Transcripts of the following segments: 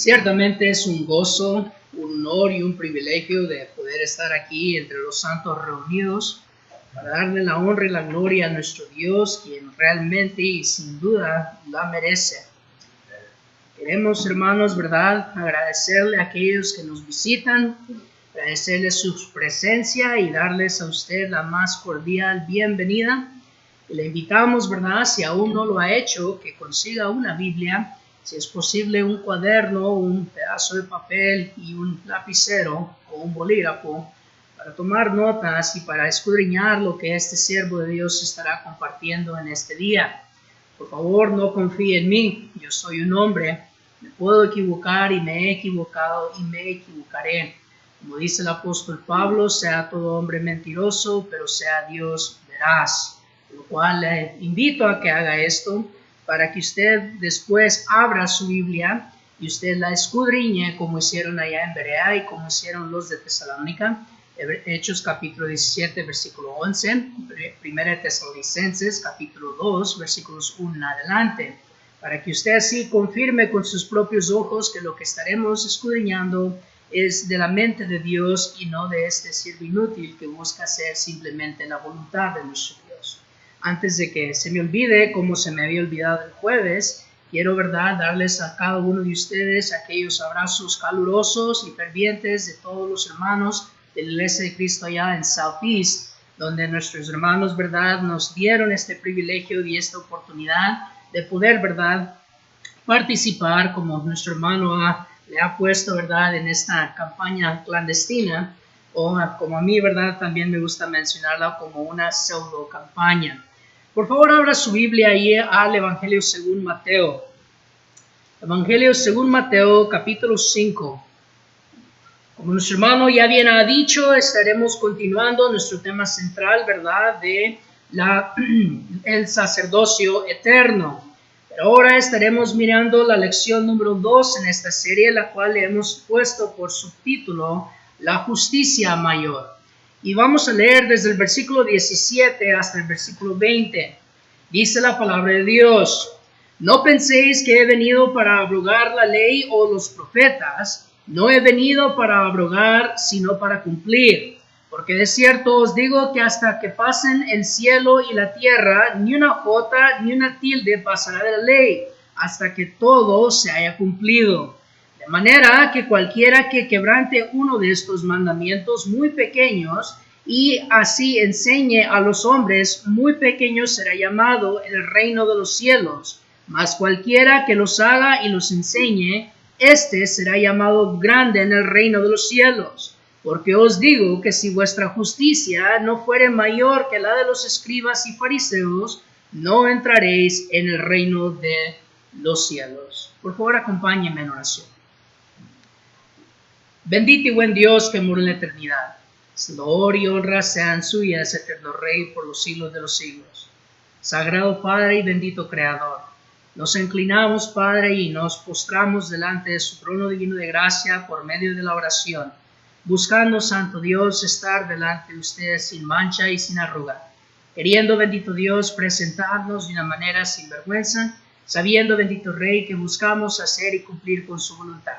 Ciertamente es un gozo, un honor y un privilegio de poder estar aquí entre los santos reunidos para darle la honra y la gloria a nuestro Dios, quien realmente y sin duda la merece. Queremos, hermanos, ¿verdad?, agradecerle a aquellos que nos visitan, agradecerles su presencia y darles a usted la más cordial bienvenida. Y le invitamos, ¿verdad?, si aún no lo ha hecho, que consiga una Biblia, si es posible un cuaderno, un pedazo de papel y un lapicero o un bolígrafo para tomar notas y para escudriñar lo que este siervo de Dios estará compartiendo en este día. Por favor, no confíe en mí, yo soy un hombre, me puedo equivocar y me he equivocado y me equivocaré. Como dice el apóstol Pablo, sea todo hombre mentiroso, pero sea Dios veraz. Lo cual le invito a que haga esto para que usted después abra su Biblia y usted la escudriñe como hicieron allá en Berea y como hicieron los de Tesalónica. Hechos capítulo 17, versículo 11, Primera de Tesalonicenses capítulo 2, versículos 1 en adelante, para que usted así confirme con sus propios ojos que lo que estaremos escudriñando es de la mente de Dios y no de este siervo inútil que busca hacer simplemente la voluntad de nuestro Dios. Antes de que se me olvide, como se me había olvidado el jueves, quiero, ¿verdad?, darles a cada uno de ustedes aquellos abrazos calurosos y fervientes de todos los hermanos de la Iglesia de Cristo allá en Southeast, donde nuestros hermanos, ¿verdad?, nos dieron este privilegio y esta oportunidad de poder, ¿verdad?, participar, como nuestro hermano le ha puesto, ¿verdad?, en esta campaña clandestina, o como a mí, ¿verdad?, también me gusta mencionarla como una pseudo campaña. Por favor, abra su Biblia ahí al Evangelio según Mateo. Evangelio según Mateo, capítulo 5. Como nuestro hermano ya bien ha dicho, estaremos continuando nuestro tema central, ¿verdad?, de el sacerdocio eterno. Pero ahora estaremos mirando la lección número 2 en esta serie, la cual le hemos puesto por subtítulo La justicia mayor. Y vamos a leer desde el versículo 17 hasta el versículo 20. Dice la palabra de Dios: No penséis que he venido para abrogar la ley o los profetas. No he venido para abrogar, sino para cumplir. Porque de cierto os digo que hasta que pasen el cielo y la tierra, ni una jota ni una tilde pasará de la ley, hasta que todo se haya cumplido. De manera que cualquiera que quebrante uno de estos mandamientos muy pequeños y así enseñe a los hombres, muy pequeño será llamado en el reino de los cielos. Mas cualquiera que los haga y los enseñe, este será llamado grande en el reino de los cielos. Porque os digo que si vuestra justicia no fuere mayor que la de los escribas y fariseos, no entraréis en el reino de los cielos. Por favor, acompáñenme en oración. Bendito y buen Dios que mora en la eternidad. Gloria y honra sean suyas, eterno Rey, por los siglos de los siglos. Sagrado Padre y bendito Creador, nos inclinamos, Padre, y nos postramos delante de su trono divino de gracia por medio de la oración, buscando, Santo Dios, estar delante de ustedes sin mancha y sin arruga, queriendo, bendito Dios, presentarnos de una manera sin vergüenza, sabiendo, bendito Rey, que buscamos hacer y cumplir con su voluntad.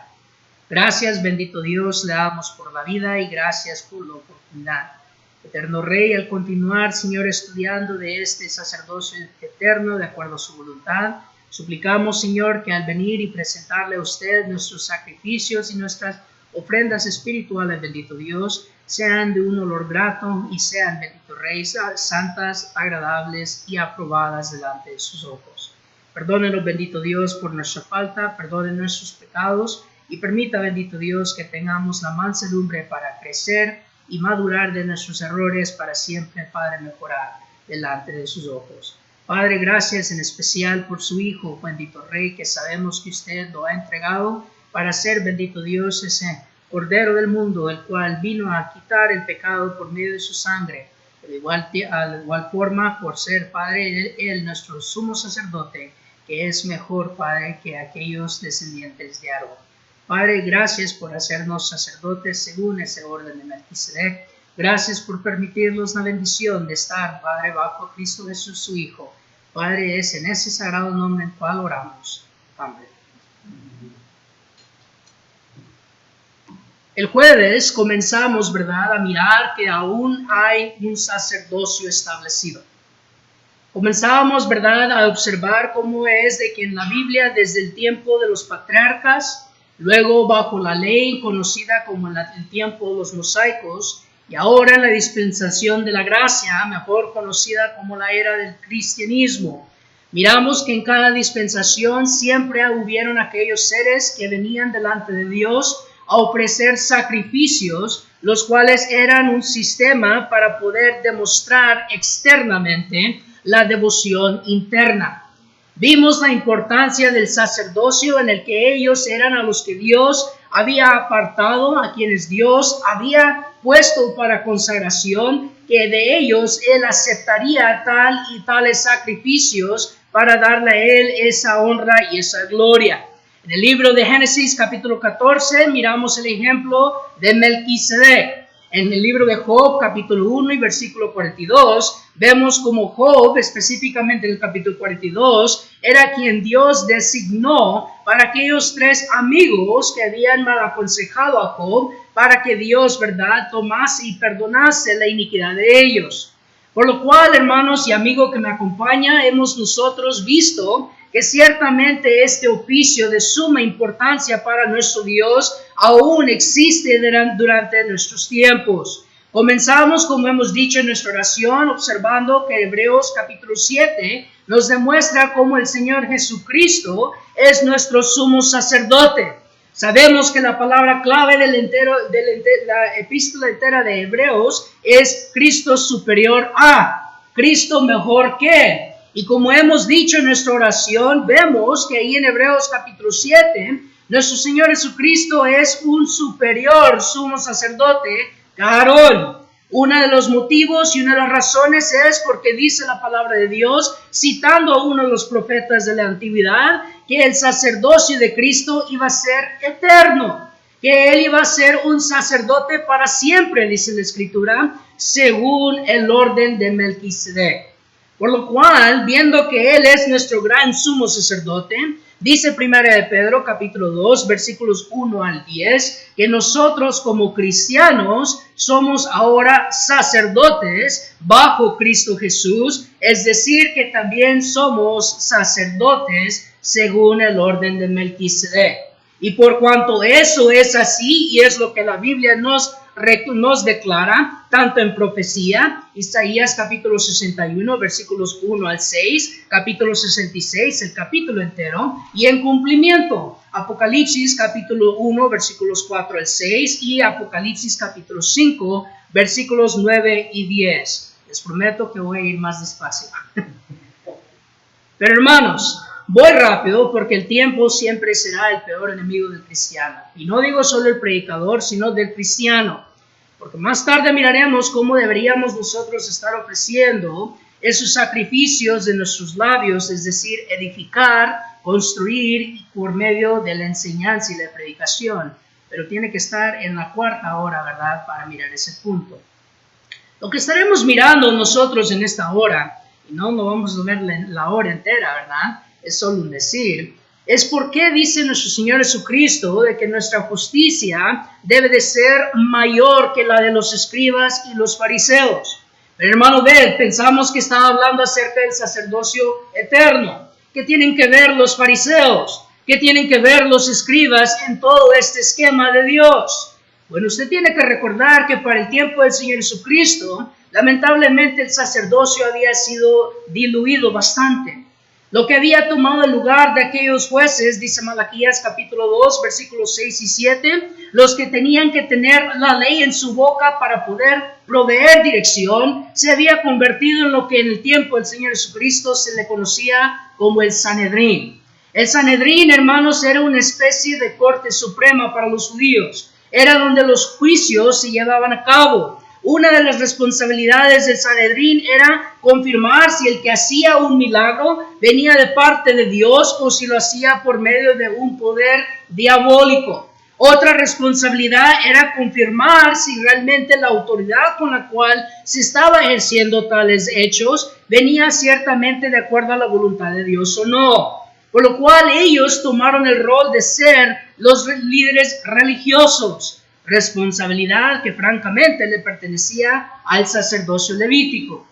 Gracias, bendito Dios, le damos por la vida y gracias por la oportunidad. Eterno Rey, al continuar, Señor, estudiando de este sacerdocio eterno de acuerdo a su voluntad, suplicamos, Señor, que al venir y presentarle a usted nuestros sacrificios y nuestras ofrendas espirituales, bendito Dios, sean de un olor grato y sean, bendito Rey, santas, agradables y aprobadas delante de sus ojos. Perdónenos, bendito Dios, por nuestra falta, perdone nuestros pecados y permita, bendito Dios, que tengamos la mansedumbre para crecer y madurar de nuestros errores para siempre, Padre, mejorar delante de sus ojos. Padre, gracias en especial por su Hijo, bendito Rey, que sabemos que usted lo ha entregado para ser, bendito Dios, ese Cordero del mundo, el cual vino a quitar el pecado por medio de su sangre. De igual forma, por ser, Padre, él nuestro sumo sacerdote, que es mejor, Padre, que aquellos descendientes de Aarón. Padre, gracias por hacernos sacerdotes según ese orden de Melquisedec. Gracias por permitirnos la bendición de estar, Padre, bajo Cristo Jesús, su Hijo. Padre, es en ese sagrado nombre en el cual oramos. Amén. El jueves comenzamos, ¿verdad?, a mirar que aún hay un sacerdocio establecido. Comenzábamos, ¿verdad?, a observar cómo es de que en la Biblia, desde el tiempo de los patriarcas, luego bajo la ley conocida como el tiempo de los mosaicos, y ahora en la dispensación de la gracia, mejor conocida como la era del cristianismo, miramos que en cada dispensación siempre hubieron aquellos seres que venían delante de Dios a ofrecer sacrificios, los cuales eran un sistema para poder demostrar externamente la devoción interna. Vimos la importancia del sacerdocio en el que ellos eran a los que Dios había apartado, a quienes Dios había puesto para consagración, que de ellos Él aceptaría tal y tales sacrificios para darle a Él esa honra y esa gloria. En el libro de Génesis capítulo 14 miramos el ejemplo de Melquisedec. En el libro de Job capítulo 1 y versículo 42 vemos como Job, específicamente en el capítulo 42, era quien Dios designó para aquellos tres amigos que habían mal aconsejado a Job, para que Dios, ¿verdad?, tomase y perdonase la iniquidad de ellos. Por lo cual, hermanos y amigo que me acompaña, hemos nosotros visto que ciertamente este oficio de suma importancia para nuestro Dios aún existe durante nuestros tiempos. Comenzamos, como hemos dicho en nuestra oración, observando que Hebreos capítulo 7 nos demuestra cómo el Señor Jesucristo es nuestro sumo sacerdote. Sabemos que la palabra clave de la epístola entera de Hebreos es Cristo superior a, Cristo mejor que. Y como hemos dicho en nuestra oración, vemos que ahí en Hebreos capítulo 7, nuestro Señor Jesucristo es un superior sumo sacerdote que Aarón. Uno de los motivos y una de las razones es porque dice la palabra de Dios, citando a uno de los profetas de la antigüedad, que el sacerdocio de Cristo iba a ser eterno, que Él iba a ser un sacerdote para siempre, dice la Escritura, según el orden de Melquisedec. Por lo cual, viendo que Él es nuestro gran sumo sacerdote, dice 1 de Pedro capítulo 2 versículos 1 al 10, que nosotros como cristianos somos ahora sacerdotes bajo Cristo Jesús, es decir, que también somos sacerdotes según el orden de Melquisedec. Y por cuanto eso es así, y es lo que la Biblia nos declara, tanto en profecía, Isaías capítulo 61, versículos 1 al 6, capítulo 66, el capítulo entero, y en cumplimiento, Apocalipsis capítulo 1, versículos 4 al 6, y Apocalipsis capítulo 5, versículos 9 y 10. Les prometo que voy a ir más despacio. Pero hermanos, voy rápido porque el tiempo siempre será el peor enemigo del cristiano. Y no digo solo el predicador, sino del cristiano. Porque más tarde miraremos cómo deberíamos nosotros estar ofreciendo esos sacrificios de nuestros labios, es decir, edificar, construir por medio de la enseñanza y la predicación. Pero tiene que estar en la cuarta hora, ¿verdad?, para mirar ese punto. Lo que estaremos mirando nosotros en esta hora, y no vamos a ver la hora entera, ¿verdad?, es solo un decir, es por qué dice nuestro Señor Jesucristo de que nuestra justicia debe de ser mayor que la de los escribas y los fariseos. Pero hermano, pensamos que está hablando acerca del sacerdocio eterno. ¿Qué tienen que ver los fariseos? ¿Qué tienen que ver los escribas en todo este esquema de Dios? Bueno, usted tiene que recordar que para el tiempo del Señor Jesucristo, lamentablemente el sacerdocio había sido diluido bastante. Lo que había tomado el lugar de aquellos jueces, dice Malaquías capítulo 2, versículos 6 y 7, los que tenían que tener la ley en su boca para poder proveer dirección, se había convertido en lo que en el tiempo del Señor Jesucristo se le conocía como el Sanedrín. El Sanedrín, hermanos, era una especie de corte suprema para los judíos. Era donde los juicios se llevaban a cabo. Una de las responsabilidades del Sanedrín era confirmar si el que hacía un milagro venía de parte de Dios o si lo hacía por medio de un poder diabólico. Otra responsabilidad era confirmar si realmente la autoridad con la cual se estaba ejerciendo tales hechos venía ciertamente de acuerdo a la voluntad de Dios o no. Por lo cual ellos tomaron el rol de ser los líderes religiosos. responsabilidad que francamente le pertenecía al sacerdocio levítico.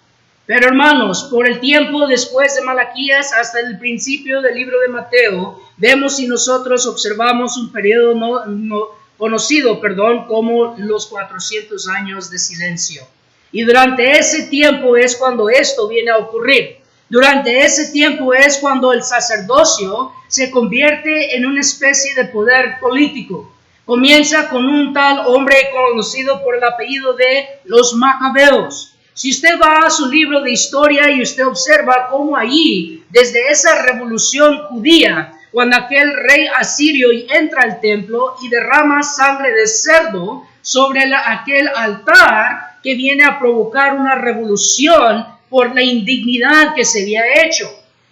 Pero hermanos, por el tiempo después de Malaquías hasta el principio del libro de Mateo, vemos y nosotros observamos un periodo conocido como los 400 años de silencio. Y durante ese tiempo es cuando esto viene a ocurrir. Durante ese tiempo es cuando el sacerdocio se convierte en una especie de poder político. Comienza con un tal hombre conocido por el apellido de los Macabeos. Si usted va a su libro de historia y usted observa cómo allí, desde esa revolución judía, cuando aquel rey asirio entra al templo y derrama sangre de cerdo sobre aquel altar que viene a provocar una revolución por la indignidad que se había hecho.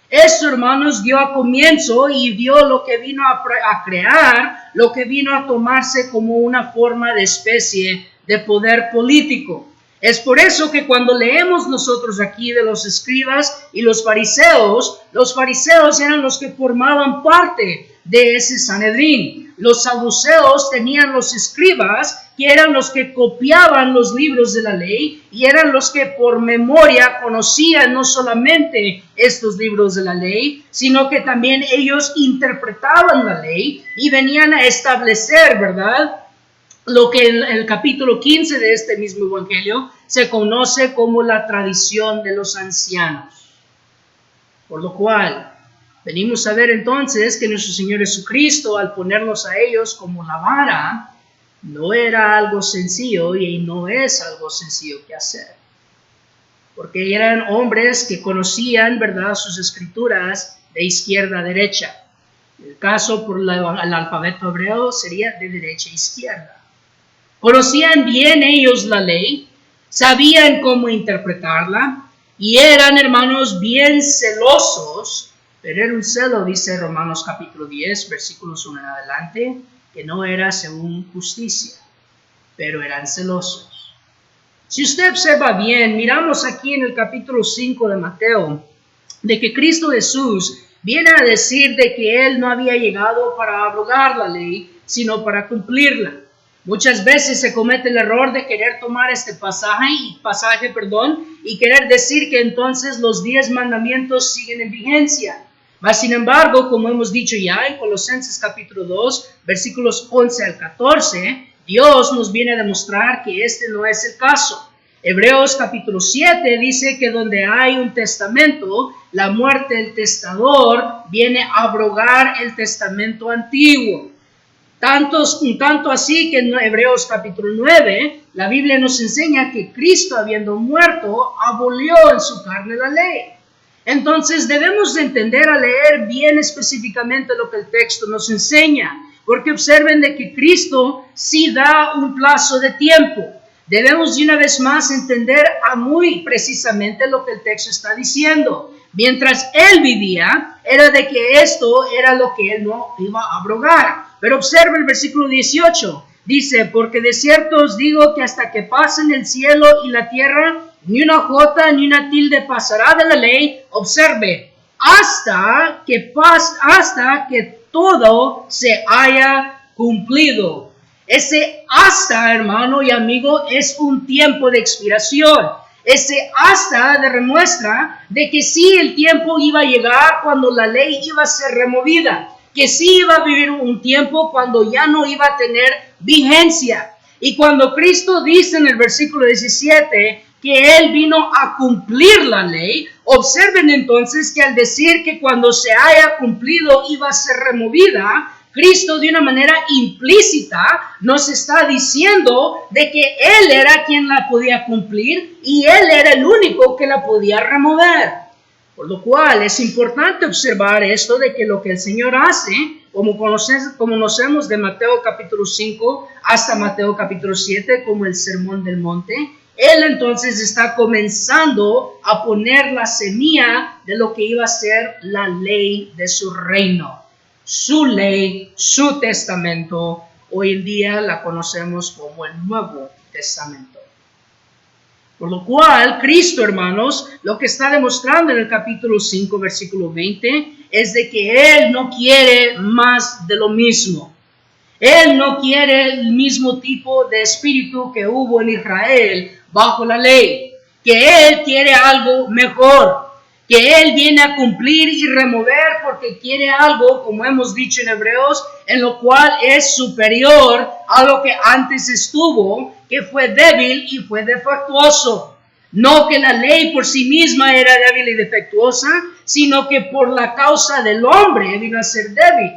Esto, hermanos, dio a comienzo y dio lo que vino a crear, lo que vino a tomarse como una forma de especie de poder político. Es por eso que cuando leemos nosotros aquí de los escribas y los fariseos eran los que formaban parte de ese Sanedrín. Los saduceos tenían los escribas, que eran los que copiaban los libros de la ley y eran los que por memoria conocían no solamente estos libros de la ley, sino que también ellos interpretaban la ley y venían a establecer, ¿verdad?, lo que en el capítulo 15 de este mismo evangelio se conoce como la tradición de los ancianos. Por lo cual, venimos a ver entonces que nuestro Señor Jesucristo, al ponernos a ellos como la vara, no era algo sencillo y no es algo sencillo que hacer. Porque eran hombres que conocían, ¿verdad?, sus escrituras de izquierda a derecha. El caso por el alfabeto hebreo sería de derecha a izquierda. Conocían bien ellos la ley, sabían cómo interpretarla y eran, hermanos, bien celosos, pero era un celo, dice Romanos capítulo 10, versículos 1 en adelante, que no era según justicia, pero eran celosos. Si usted observa bien, miramos aquí en el capítulo 5 de Mateo, de que Cristo Jesús viene a decir de que Él no había llegado para abrogar la ley, sino para cumplirla. Muchas veces se comete el error de querer tomar este pasaje y querer decir que entonces los 10 mandamientos siguen en vigencia. Mas sin embargo, como hemos dicho ya en Colosenses capítulo 2, versículos 11 al 14, Dios nos viene a demostrar que este no es el caso. Hebreos capítulo 7 dice que donde hay un testamento, la muerte del testador viene a abrogar el testamento antiguo. Tanto así que en Hebreos capítulo 9, la Biblia nos enseña que Cristo, habiendo muerto, abolió en su carne la ley. Entonces debemos de entender a leer bien específicamente lo que el texto nos enseña, porque observen de que Cristo sí da un plazo de tiempo. Debemos de una vez más entender muy precisamente lo que el texto está diciendo. Mientras Él vivía, era de que esto era lo que Él no iba a abrogar. Pero observe el versículo 18. Dice, porque de cierto os digo que hasta que pasen el cielo y la tierra, ni una jota ni una tilde pasará de la ley. Observe, hasta que todo se haya cumplido. Ese hasta, hermano y amigo, es un tiempo de expiración. Ese hasta demuestra de que sí, el tiempo iba a llegar cuando la ley iba a ser removida, que sí iba a vivir un tiempo cuando ya no iba a tener vigencia. Y cuando Cristo dice en el versículo 17 que Él vino a cumplir la ley, observen entonces que al decir que cuando se haya cumplido iba a ser removida, Cristo de una manera implícita nos está diciendo de que Él era quien la podía cumplir y Él era el único que la podía remover. Por lo cual es importante observar esto de que lo que el Señor hace, como conocemos de Mateo capítulo 5 hasta Mateo capítulo 7 como el Sermón del Monte, Él entonces está comenzando a poner la semilla de lo que iba a ser la ley de su reino. Su ley, su testamento, hoy en día la conocemos como el Nuevo Testamento. Por lo cual, Cristo, hermanos, lo que está demostrando en el capítulo 5, versículo 20, es de que Él no quiere más de lo mismo. Él no quiere el mismo tipo de espíritu que hubo en Israel bajo la ley, que Él quiere algo mejor, que Él viene a cumplir y remover porque quiere algo, como hemos dicho en Hebreos, en lo cual es superior a lo que antes estuvo, que fue débil y fue defectuoso. No que la ley por sí misma era débil y defectuosa, sino que por la causa del hombre vino a ser débil.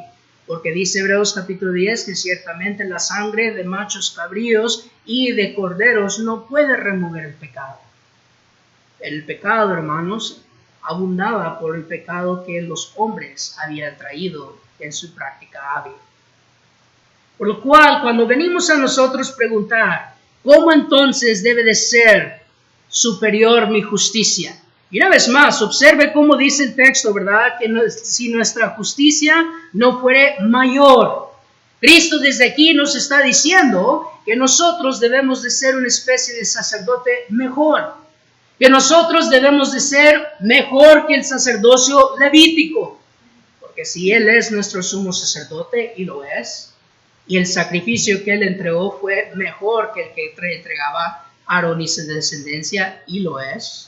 Porque dice Hebreos capítulo 10 que ciertamente la sangre de machos cabríos y de corderos no puede remover el pecado. El pecado, hermanos, abundaba por el pecado que los hombres habían traído en su práctica hábil. Por lo cual, cuando venimos a nosotros preguntar, ¿cómo entonces debe de ser superior mi justicia? Y una vez más, observe cómo dice el texto, ¿verdad? Que si nuestra justicia no fuere mayor. Cristo desde aquí nos está diciendo que nosotros debemos de ser una especie de sacerdote mejor. Que nosotros debemos de ser mejor que el sacerdocio levítico. Porque si Él es nuestro sumo sacerdote, y lo es, y el sacrificio que Él entregó fue mejor que el que entregaba Aarón y su descendencia, y lo es.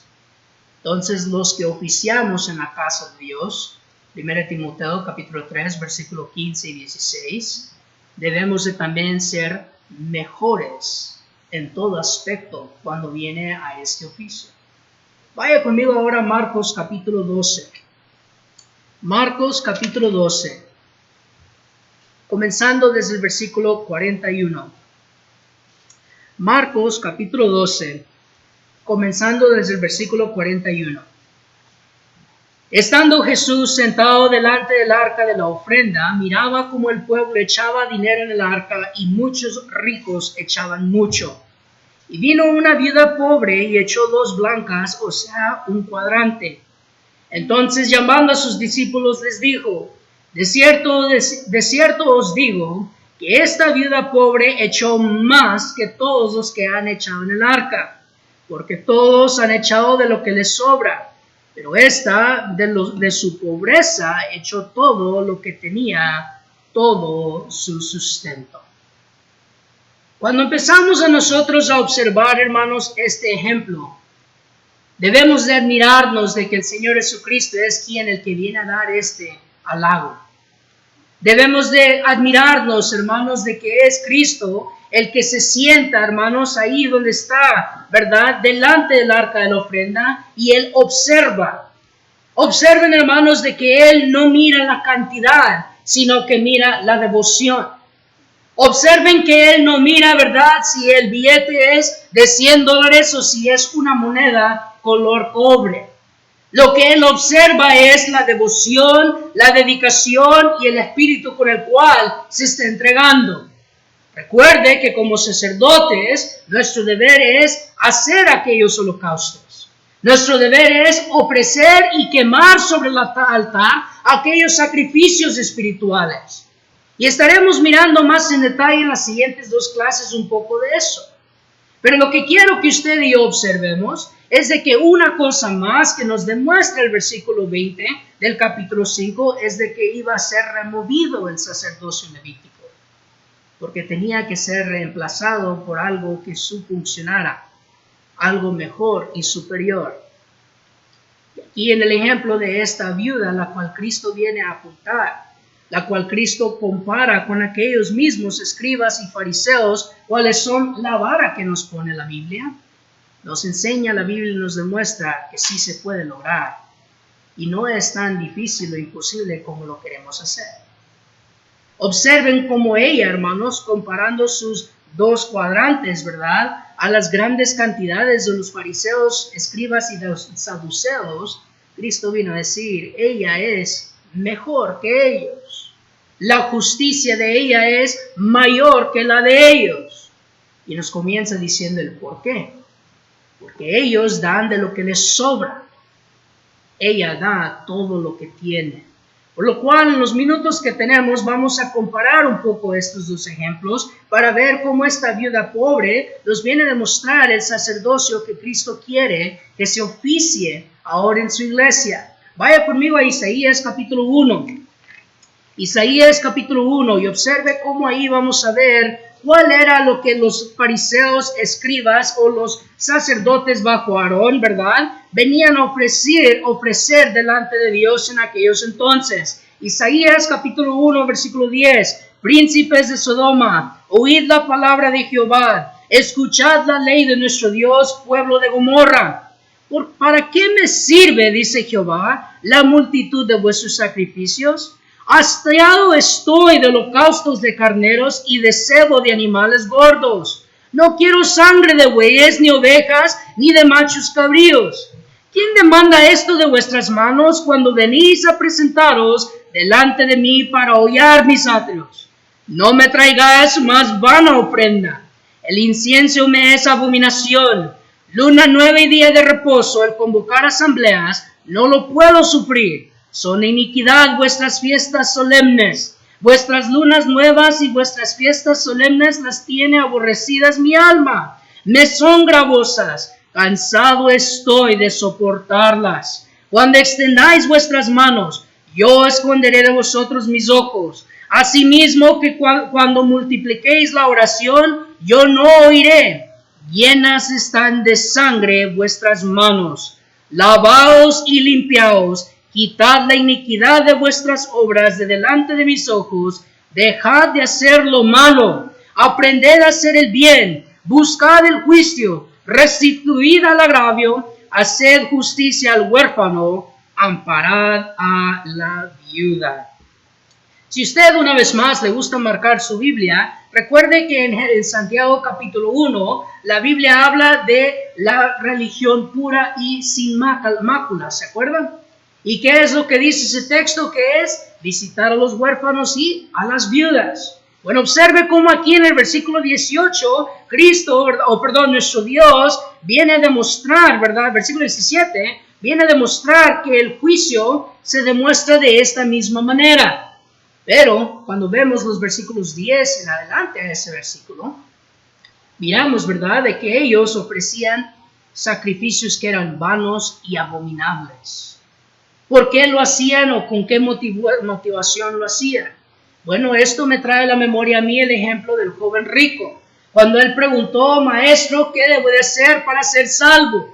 Entonces los que oficiamos en la casa de Dios, 1 Timoteo capítulo 3, versículo 15 y 16, debemos de también ser mejores en todo aspecto cuando viene a este oficio. Vaya conmigo ahora a Marcos capítulo 12. Marcos capítulo 12, comenzando desde el versículo 41. Marcos capítulo 12, comenzando desde el versículo 41. Estando Jesús sentado delante del arca de la ofrenda, miraba como el pueblo echaba dinero en el arca y muchos ricos echaban mucho. Y vino una viuda pobre y echó 2 blancas, o sea, un cuadrante. Entonces llamando a sus discípulos les dijo, de cierto os digo, que esta viuda pobre echó más que todos los que han echado en el arca, porque todos han echado de lo que les sobra, pero esta de su pobreza echó todo lo que tenía, todo su sustento. Cuando empezamos a nosotros a observar, hermanos, este ejemplo, debemos de admirarnos de que el Señor Jesucristo es el que viene a dar este halago. Debemos de admirarnos, hermanos, de que es Cristo el que se sienta, hermanos, ahí donde está, ¿verdad? Delante del arca de la ofrenda, y Él observa. Observen, hermanos, de que Él no mira la cantidad, sino que mira la devoción. Observen que Él no mira, ¿verdad?, si el billete es de $100 o si es una moneda color cobre. Lo que Él observa es la devoción, la dedicación y el espíritu con el cual se está entregando. Recuerde que como sacerdotes, nuestro deber es hacer aquellos holocaustos. Nuestro deber es ofrecer y quemar sobre el altar aquellos sacrificios espirituales. Y estaremos mirando más en detalle en las siguientes 2 clases un poco de eso. Pero lo que quiero que usted y yo observemos es de que una cosa más que nos demuestra el versículo 20 del capítulo 5 es de que iba a ser removido el sacerdocio levítico, porque tenía que ser reemplazado por algo que funcionara, algo mejor y superior. Y en el ejemplo de esta viuda, la cual Cristo viene a apuntar, la cual Cristo compara con aquellos mismos escribas y fariseos, cuáles son la vara que nos pone la Biblia. Nos enseña la Biblia y nos demuestra que sí se puede lograr, y no es tan difícil o imposible como lo queremos hacer. Observen cómo ella, hermanos, comparando sus 2 cuadrantes, ¿verdad?, a las grandes cantidades de los fariseos, escribas y de los saduceos, Cristo vino a decir, ella es mejor que ellos. La justicia de ella es mayor que la de ellos. Y nos comienza diciendo el por qué. Porque ellos dan de lo que les sobra. Ella da todo lo que tiene. Por lo cual, en los minutos que tenemos, vamos a comparar un poco estos 2 ejemplos para ver cómo esta viuda pobre nos viene a demostrar el sacerdocio que Cristo quiere que se oficie ahora en su iglesia. Vaya conmigo a Isaías capítulo 1. Isaías capítulo 1, y observe cómo ahí vamos a ver cuál era lo que los fariseos, escribas o los sacerdotes bajo Aarón, ¿verdad? Venían a ofrecer delante de Dios en aquellos entonces. Isaías capítulo 1, versículo 10. Príncipes de Sodoma, oíd la palabra de Jehová, escuchad la ley de nuestro Dios, pueblo de Gomorra. ¿Para qué me sirve, dice Jehová, la multitud de vuestros sacrificios? Hastiado estoy de holocaustos de carneros y de cebo de animales gordos. No quiero sangre de bueyes, ni ovejas, ni de machos cabríos. ¿Quién demanda esto de vuestras manos cuando venís a presentaros delante de mí para hollar mis atrios? No me traigáis más vana ofrenda. El incienso me es abominación. Luna nueva y día de reposo, el convocar asambleas, no lo puedo sufrir. Son iniquidad vuestras fiestas solemnes. Vuestras lunas nuevas y vuestras fiestas solemnes las tiene aborrecidas mi alma. Me son gravosas. Cansado estoy de soportarlas. Cuando extendáis vuestras manos, yo esconderé de vosotros mis ojos. Asimismo que cuando multipliquéis la oración, yo no oiré. Llenas están de sangre vuestras manos. Lavaos y limpiaos. Quitad la iniquidad de vuestras obras de delante de mis ojos. Dejad de hacer lo malo. Aprended a hacer el bien. Buscad el juicio. Restituid al agravio. Haced justicia al huérfano. Amparad a la viuda. Si usted una vez más le gusta marcar su Biblia, recuerde que en Santiago capítulo 1, la Biblia habla de la religión pura y sin mácula, ¿se acuerdan? ¿Y qué es lo que dice ese texto? Que es visitar a los huérfanos y a las viudas. Bueno, observe cómo aquí en el versículo 18, nuestro Dios viene a demostrar, ¿verdad? Versículo 17, viene a demostrar que el juicio se demuestra de esta misma manera. Pero cuando vemos los versículos 10 en adelante a ese versículo, miramos, ¿verdad?, de que ellos ofrecían sacrificios que eran vanos y abominables. ¿Por qué lo hacían o con qué motivación lo hacían? Bueno, esto me trae a la memoria a mí el ejemplo del joven rico. Cuando él preguntó, maestro, ¿qué debo de hacer para ser salvo?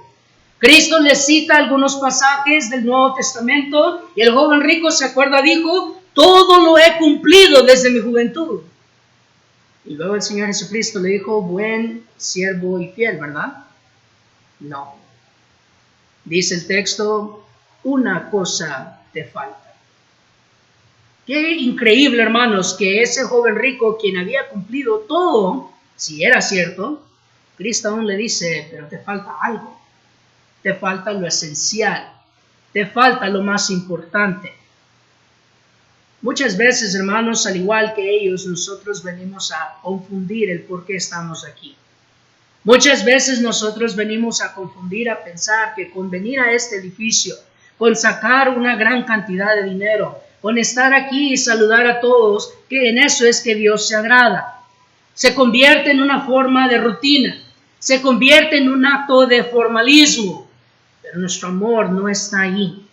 Cristo le cita algunos pasajes del Nuevo Testamento y el joven rico, ¿se acuerda? Dijo, todo lo he cumplido desde mi juventud. Y luego el Señor Jesucristo le dijo, buen siervo y fiel, ¿verdad? No. Dice el texto, una cosa te falta. Qué increíble, hermanos, que ese joven rico, quien había cumplido todo, si era cierto, Cristo aún le dice, pero te falta algo. Te falta lo esencial. Te falta lo más importante. Muchas veces, hermanos, al igual que ellos, nosotros venimos a confundir el por qué estamos aquí. Muchas veces nosotros venimos a confundir, a pensar que con venir a este edificio, con sacar una gran cantidad de dinero, con estar aquí y saludar a todos, que en eso es que Dios se agrada. Se convierte en una forma de rutina, se convierte en un acto de formalismo, pero nuestro amor no está ahí.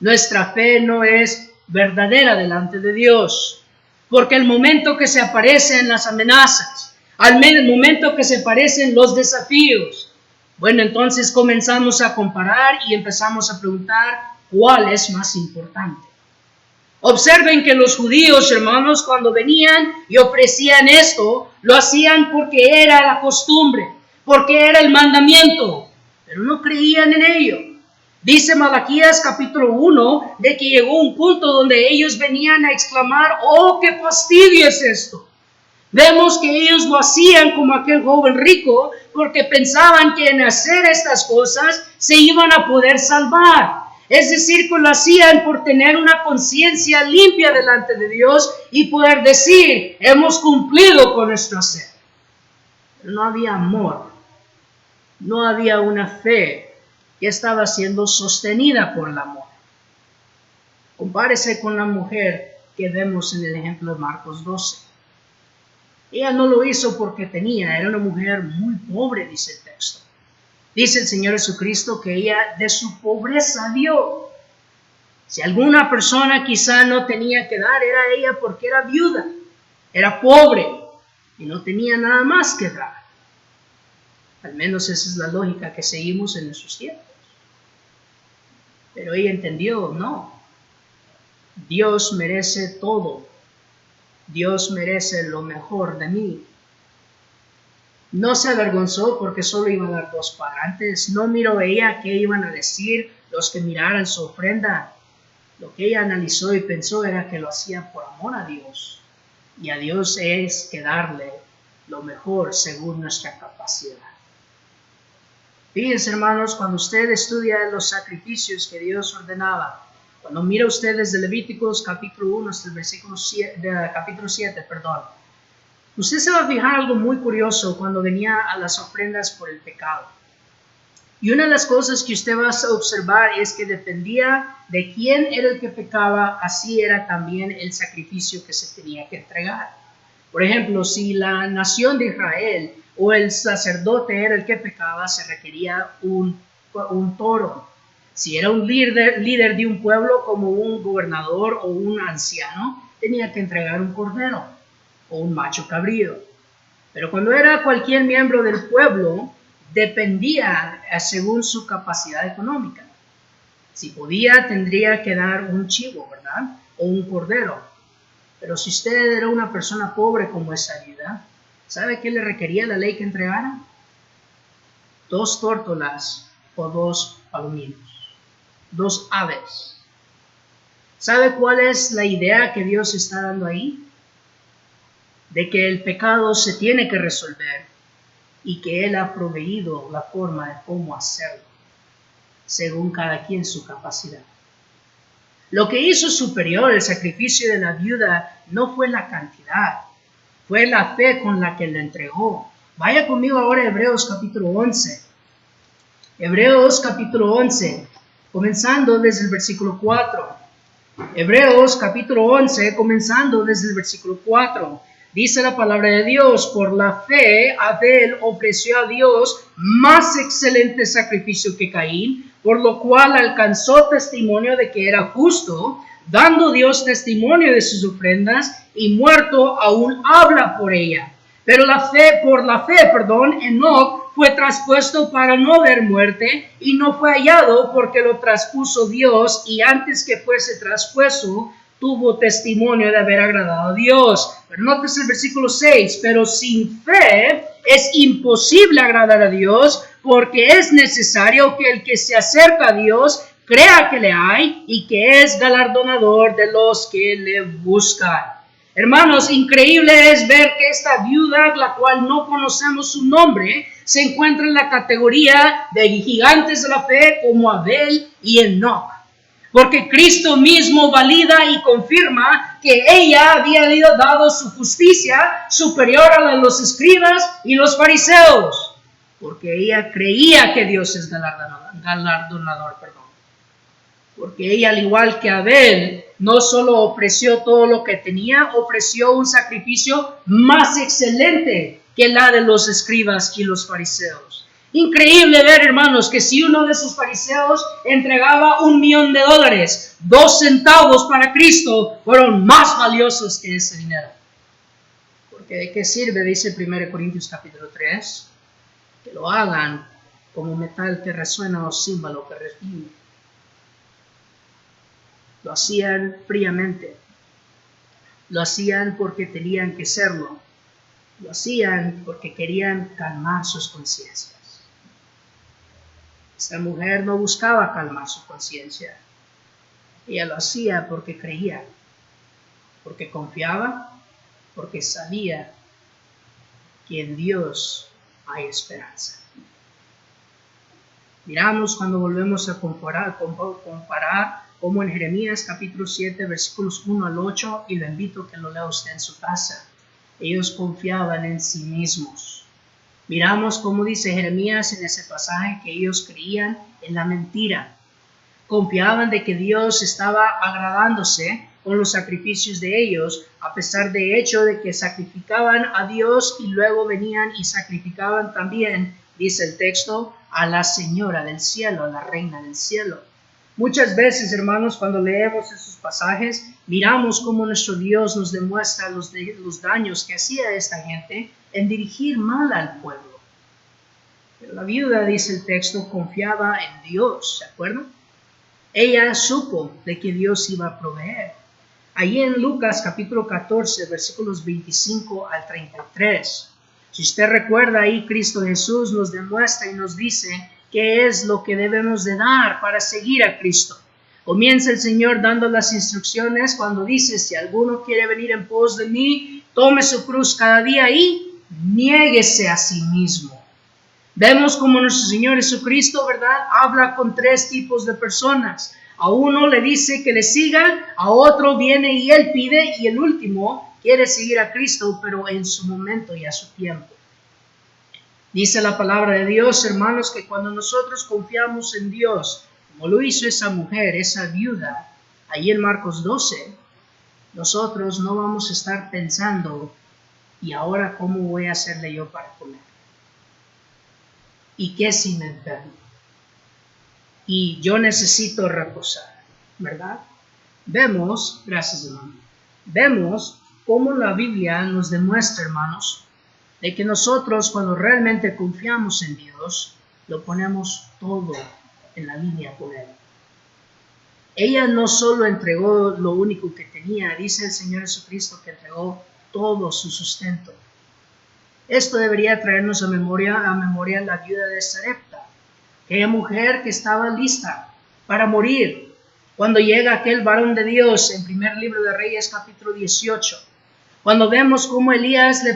Nuestra fe no es verdadera delante de Dios, porque el momento que se aparecen las amenazas, el momento que se aparecen los desafíos, bueno, entonces comenzamos a comparar y empezamos a preguntar cuál es más importante. Observen que los judíos, hermanos, cuando venían y ofrecían esto, lo hacían porque era la costumbre, porque era el mandamiento, pero no creían en ello. Dice Malaquías capítulo 1 de que llegó un punto donde ellos venían a exclamar, ¡oh, qué fastidio es esto! Vemos que ellos lo hacían como aquel joven rico porque pensaban que en hacer estas cosas se iban a poder salvar. Es decir, que lo hacían por tener una conciencia limpia delante de Dios y poder decir, hemos cumplido con nuestro hacer. Pero no había amor, no había una fe que estaba siendo sostenida por el amor. Compárese con la mujer que vemos en el ejemplo de Marcos 12. Ella no lo hizo porque tenía, era una mujer muy pobre, dice el texto. Dice el Señor Jesucristo que ella de su pobreza dio. Si alguna persona quizá no tenía que dar, era ella porque era viuda, era pobre y no tenía nada más que dar. Al menos esa es la lógica que seguimos en nuestros tiempos. Pero ella entendió, no, Dios merece todo. Dios merece lo mejor de mí. No se avergonzó porque solo iba a dar 2 cuadrantes. No miró ella qué iban a decir los que miraran su ofrenda. Lo que ella analizó y pensó era que lo hacía por amor a Dios. Y a Dios es que darle lo mejor según nuestra capacidad. Fíjense, hermanos, cuando usted estudia los sacrificios que Dios ordenaba, cuando mira usted desde Levíticos capítulo 1 hasta el capítulo 7, usted se va a fijar algo muy curioso cuando venía a las ofrendas por el pecado. Y una de las cosas que usted va a observar es que dependía de quién era el que pecaba, así era también el sacrificio que se tenía que entregar. Por ejemplo, si la nación de Israel o el sacerdote era el que pecaba, se requería un toro. Si era un líder de un pueblo como un gobernador o un anciano, tenía que entregar un cordero o un macho cabrío. Pero cuando era cualquier miembro del pueblo, dependía según su capacidad económica. Si podía, tendría que dar un chivo, ¿verdad? O un cordero. Pero si usted era una persona pobre como esa viuda, ¿sabe qué le requería la ley que entregara? 2 tórtolas o 2 palominos, 2 aves. ¿Sabe cuál es la idea que Dios está dando ahí? De que el pecado se tiene que resolver y que Él ha proveído la forma de cómo hacerlo, según cada quien su capacidad. Lo que hizo superior el sacrificio de la viuda no fue la cantidad, fue la fe con la que le entregó. Vaya conmigo ahora a Hebreos capítulo 11. Hebreos capítulo 11, comenzando desde el versículo 4. Hebreos capítulo 11, comenzando desde el versículo 4. Dice la palabra de Dios: por la fe Abel ofreció a Dios más excelente sacrificio que Caín, por lo cual alcanzó testimonio de que era justo, dando Dios testimonio de sus ofrendas, y muerto aún habla por ella. Pero por la fe, Enoc fue traspuesto para no ver muerte, y no fue hallado porque lo traspuso Dios, y antes que fuese traspuesto, tuvo testimonio de haber agradado a Dios. Pero notes el versículo 6, pero sin fe es imposible agradar a Dios, porque es necesario que el que se acerca a Dios crea que le hay y que es galardonador de los que le buscan. Hermanos, increíble es ver que esta viuda, la cual no conocemos su nombre, se encuentra en la categoría de gigantes de la fe como Abel y Enoc. Porque Cristo mismo valida y confirma que ella había dado su justicia superior a la de los escribas y los fariseos. Porque ella creía que Dios es galardonador. Porque ella, al igual que Abel, no solo ofreció todo lo que tenía, ofreció un sacrificio más excelente que la de los escribas y los fariseos. Increíble ver, hermanos, que si uno de esos fariseos entregaba $1,000,000, 2 centavos para Cristo fueron más valiosos que ese dinero. Porque ¿de qué sirve? Dice 1 Corintios capítulo 3, que lo hagan como metal que resuena o címbalo que respira. Lo hacían fríamente, lo hacían porque tenían que serlo, lo hacían porque querían calmar sus conciencias. Esta mujer no buscaba calmar su conciencia, ella lo hacía porque creía, porque confiaba, porque sabía que en Dios hay esperanza. Miramos cuando volvemos a comparar como en Jeremías capítulo 7 versículos 1 al 8, y lo invito a que lo lea usted en su casa. Ellos confiaban en sí mismos. Miramos cómo dice Jeremías en ese pasaje que ellos creían en la mentira. Confiaban de que Dios estaba agradándose con los sacrificios de ellos, a pesar de hecho de que sacrificaban a Dios y luego venían y sacrificaban también, dice el texto, a la Señora del cielo, a la Reina del cielo. Muchas veces, hermanos, cuando leemos esos pasajes, miramos cómo nuestro Dios nos demuestra los daños que hacía esta gente en dirigir mal al pueblo. Pero la viuda, dice el texto, confiaba en Dios, ¿se acuerdan? Ella supo de que Dios iba a proveer. Allí en Lucas capítulo 14, versículos 25 al 33. Si usted recuerda, ahí Cristo Jesús nos demuestra y nos dice qué es lo que debemos de dar para seguir a Cristo. Comienza el Señor dando las instrucciones cuando dice: si alguno quiere venir en pos de mí, tome su cruz cada día y niéguese a sí mismo. Vemos como nuestro Señor Jesucristo, ¿verdad?, habla con tres tipos de personas. A uno le dice que le sigan, a otro viene y él pide, y el último quiere seguir a Cristo, pero en su momento y a su tiempo. Dice la palabra de Dios, hermanos, que cuando nosotros confiamos en Dios, como lo hizo esa mujer, esa viuda, ahí en Marcos 12, nosotros no vamos a estar pensando: ¿y ahora cómo voy a hacerle yo para comer? ¿Y qué si me enfermo? Y yo necesito reposar, ¿verdad? Vemos, gracias hermano, vemos cómo la Biblia nos demuestra, hermanos, de que nosotros cuando realmente confiamos en Dios, lo ponemos todo en la línea con Él. Ella no solo entregó lo único que tenía, dice el Señor Jesucristo que entregó todo su sustento. Esto debería traernos a memoria la viuda de Sarepta, aquella mujer que estaba lista para morir cuando llega aquel varón de Dios en primer libro de Reyes capítulo 18. Cuando vemos cómo Elías le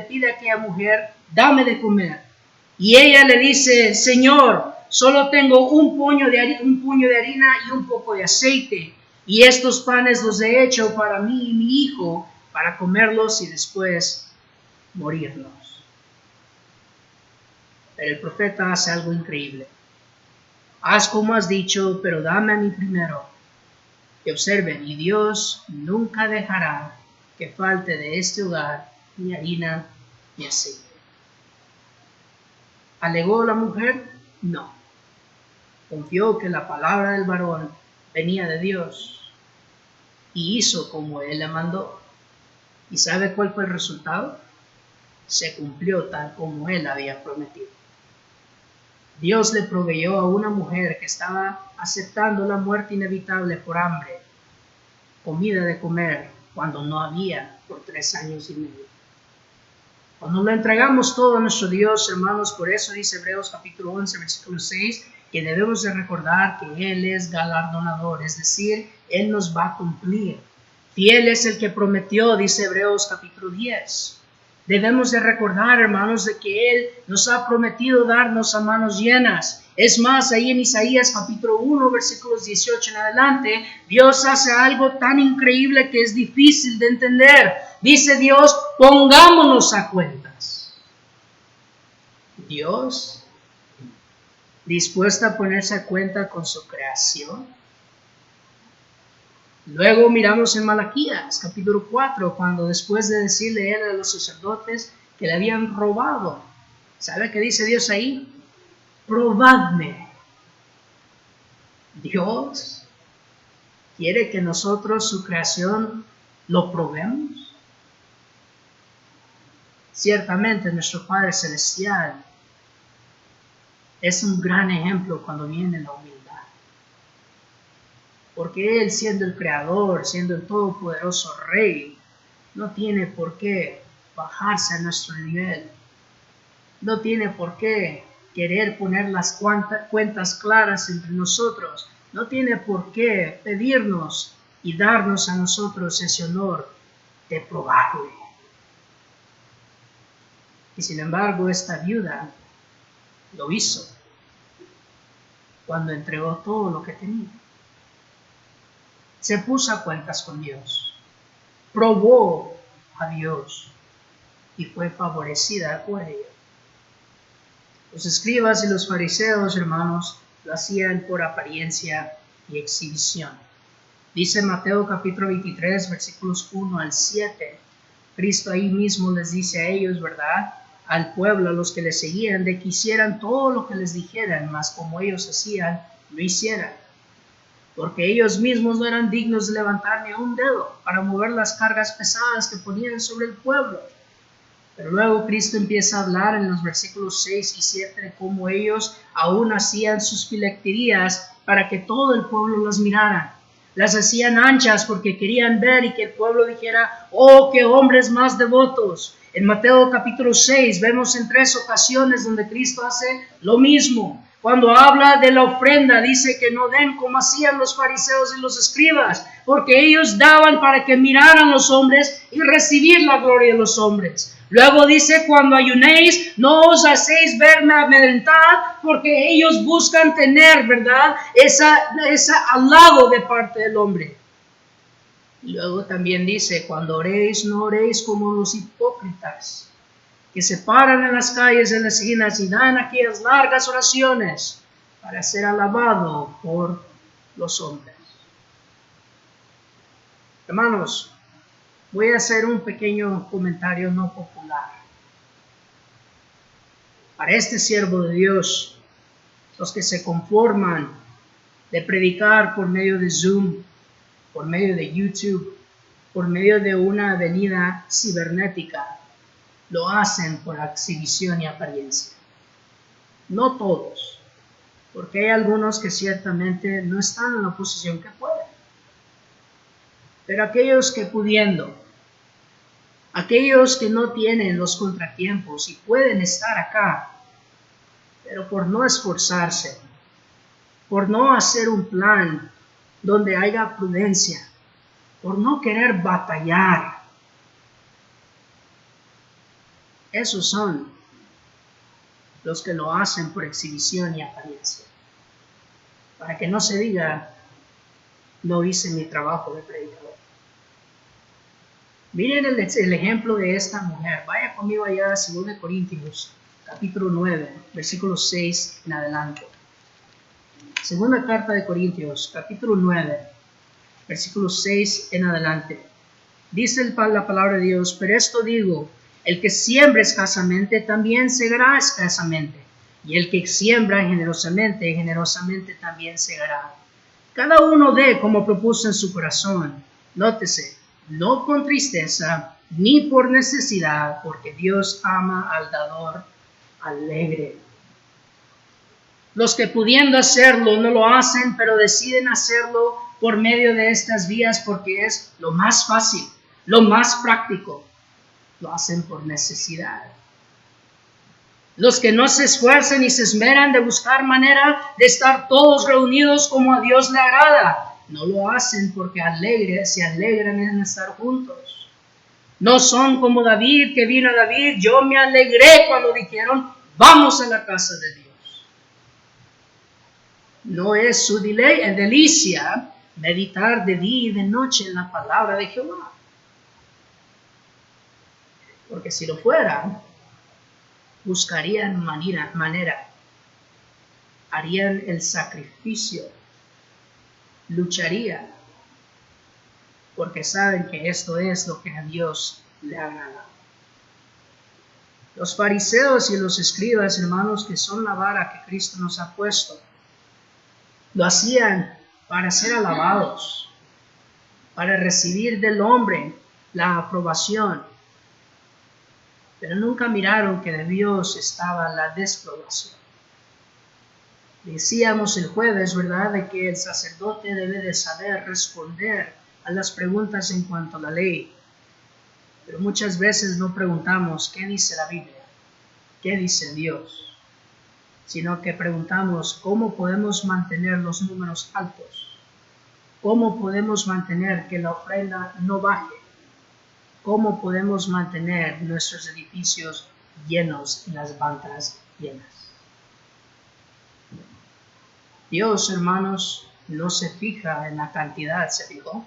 pide a aquella mujer: dame de comer. Y ella le dice: Señor, solo tengo un puño de harina y un poco de aceite. Y estos panes los he hecho para mí y mi hijo, para comerlos y después morirnos. Pero el profeta hace algo increíble. Haz como has dicho, pero dame a mí primero. Y observen, y Dios nunca dejará que falte de este hogar ni harina ni aceite. ¿Alegó la mujer? No. Confió que la palabra del varón venía de Dios y hizo como él le mandó. ¿Y sabe cuál fue el resultado? Se cumplió tal como él había prometido. Dios le proveyó a una mujer que estaba aceptando la muerte inevitable por hambre, comida de comer cuando no había por 3 años y medio. Cuando lo entregamos todo a nuestro Dios, hermanos, por eso dice Hebreos capítulo 11, versículo 6, que debemos de recordar que Él es galardonador, es decir, Él nos va a cumplir. Fiel es el que prometió, dice Hebreos capítulo 10. Debemos de recordar, hermanos, de que Él nos ha prometido darnos a manos llenas. Es más, ahí en Isaías capítulo 1, versículos 18 en adelante, Dios hace algo tan increíble que es difícil de entender. Dice Dios: pongámonos a cuentas. Dios, dispuesta a ponerse a cuenta con su creación. Luego miramos en Malaquías capítulo 4, cuando después de decirle él a los sacerdotes que le habían robado, ¿sabe qué dice Dios ahí? Probadme. Dios quiere que nosotros, su creación, lo probemos. Ciertamente nuestro Padre Celestial es un gran ejemplo cuando viene la humildad. Porque Él, siendo el Creador, siendo el Todopoderoso Rey, no tiene por qué bajarse a nuestro nivel. No tiene por qué querer poner las cuentas claras entre nosotros. No tiene por qué pedirnos y darnos a nosotros ese honor de probarle. Y sin embargo, esta viuda lo hizo cuando entregó todo lo que tenía. Se puso a cuentas con Dios, probó a Dios y fue favorecida por ello. Los escribas y los fariseos, hermanos, lo hacían por apariencia y exhibición. Dice Mateo capítulo 23, versículos 1 al 7. Cristo ahí mismo les dice a ellos, ¿verdad?, al pueblo, a los que les seguían, de que hicieran todo lo que les dijeran, mas como ellos hacían, lo hicieran. porque ellos mismos no eran dignos de levantar ni un dedo para mover las cargas pesadas que ponían sobre el pueblo. Pero luego Cristo empieza a hablar en los versículos 6 y 7 de cómo ellos aún hacían sus filacterías para que todo el pueblo las mirara. Las hacían anchas porque querían ver y que el pueblo dijera, ¡oh, qué hombres más devotos! En Mateo capítulo 6 vemos en 3 ocasiones donde Cristo hace lo mismo. Cuando habla de la ofrenda, dice que no den como hacían los fariseos y los escribas, porque ellos daban para que miraran los hombres y recibir la gloria de los hombres. Luego dice, cuando ayunéis, no os hacéis verme amedrentar, porque ellos buscan tener, ¿verdad?, esa halago de parte del hombre. Y luego también dice, cuando oréis, no oréis como los hipócritas, que se paran en las calles, en las esquinas y dan aquellas largas oraciones para ser alabado por los hombres. Hermanos, voy a hacer un pequeño comentario no popular. Para este siervo de Dios, los que se conforman de predicar por medio de Zoom, por medio de YouTube, por medio de una avenida cibernética, lo hacen por exhibición y apariencia. No todos, porque hay algunos que ciertamente no están en la posición que pueden. Pero aquellos que pudiendo, aquellos que no tienen los contratiempos y pueden estar acá, pero por no esforzarse, por no hacer un plan donde haya prudencia, por no querer batallar, esos son los que lo hacen por exhibición y apariencia. Para que no se diga, no hice mi trabajo de predicador. Miren el ejemplo de esta mujer. Vaya conmigo allá a 2 Corintios, capítulo 9, versículo 6 en adelante. Segunda carta de Corintios, capítulo 9, versículo 6 en adelante. Dice la palabra de Dios, pero esto digo, el que siembra escasamente también segará escasamente, y el que siembra generosamente, generosamente también segará. Cada uno dé como propuso en su corazón. Nótese, no con tristeza, ni por necesidad, porque Dios ama al dador alegre. Los que pudiendo hacerlo no lo hacen, pero deciden hacerlo por medio de estas vías porque es lo más fácil, lo más práctico. Lo hacen por necesidad. Los que no se esfuerzan y se esmeran de buscar manera de estar todos reunidos como a Dios le agrada, no lo hacen porque se alegran en estar juntos. No son como David, que vino a David, yo me alegré cuando dijeron, vamos a la casa de Dios. No es su delicia meditar de día y de noche en la palabra de Jehová. Porque si lo fuera, buscarían manera, harían el sacrificio, lucharían, porque saben que esto es lo que a Dios le agrada. Los fariseos y los escribas, hermanos, que son la vara que Cristo nos ha puesto, lo hacían para ser alabados, para recibir del hombre la aprobación, pero nunca miraron que de Dios estaba la desaprobación. Decíamos el jueves, ¿verdad?, de que el sacerdote debe de saber responder a las preguntas en cuanto a la ley. Pero muchas veces no preguntamos qué dice la Biblia, qué dice Dios, sino que preguntamos cómo podemos mantener los números altos, cómo podemos mantener que la ofrenda no baje, cómo podemos mantener nuestros edificios llenos y las bancas llenas. Dios, hermanos, no se fija en la cantidad, ¿se fijó?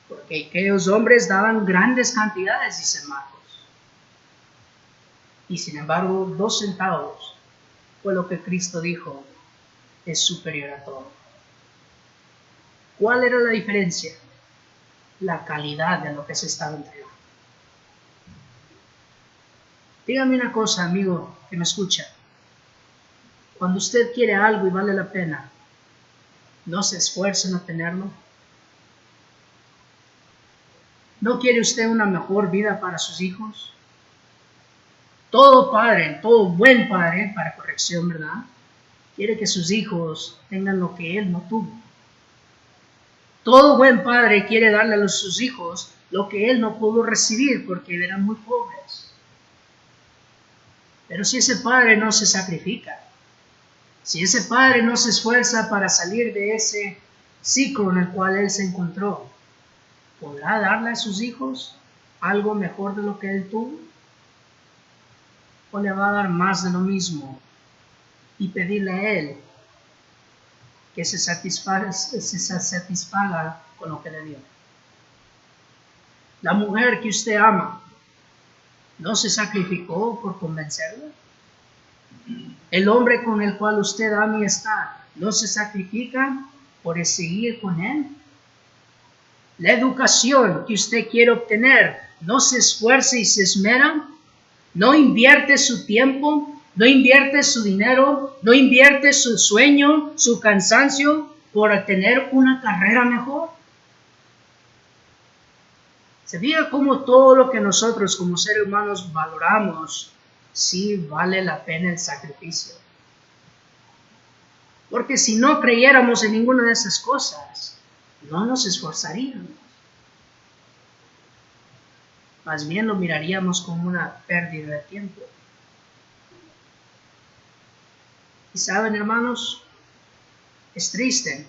Porque aquellos hombres daban grandes cantidades, dice Marcos. Y sin embargo, 2 centavos fue lo que Cristo dijo, es superior a todo. ¿Cuál era la diferencia? La calidad de lo que se estaba entregando. Dígame una cosa, amigo, que me escucha. Cuando usted quiere algo y vale la pena, no se esfuerza en obtenerlo. ¿No quiere usted una mejor vida para sus hijos? Todo padre, todo buen padre, para corrección, ¿verdad?, quiere que sus hijos tengan lo que él no tuvo. Todo buen padre quiere darle a sus hijos lo que él no pudo recibir porque eran muy pobres. Pero si ese padre no se sacrifica, si ese padre no se esfuerza para salir de ese ciclo en el cual él se encontró, ¿podrá darle a sus hijos algo mejor de lo que él tuvo? ¿O le va a dar más de lo mismo y pedirle a él que se satisfaga con lo que le dio? La mujer que usted ama, ¿no se sacrificó por convencerla? El hombre con el cual usted ama y está, ¿no se sacrifica por seguir con él? La educación que usted quiere obtener, ¿no se esfuerza y se esmera? ¿No invierte su tiempo? ¿No invierte su dinero? ¿No invierte su sueño, su cansancio por tener una carrera mejor? ¿Se fija cómo todo lo que nosotros como seres humanos valoramos, sí vale la pena el sacrificio? Porque si no creyéramos en ninguna de esas cosas, no nos esforzaríamos. Más bien lo miraríamos como una pérdida de tiempo. Y saben, hermanos, es triste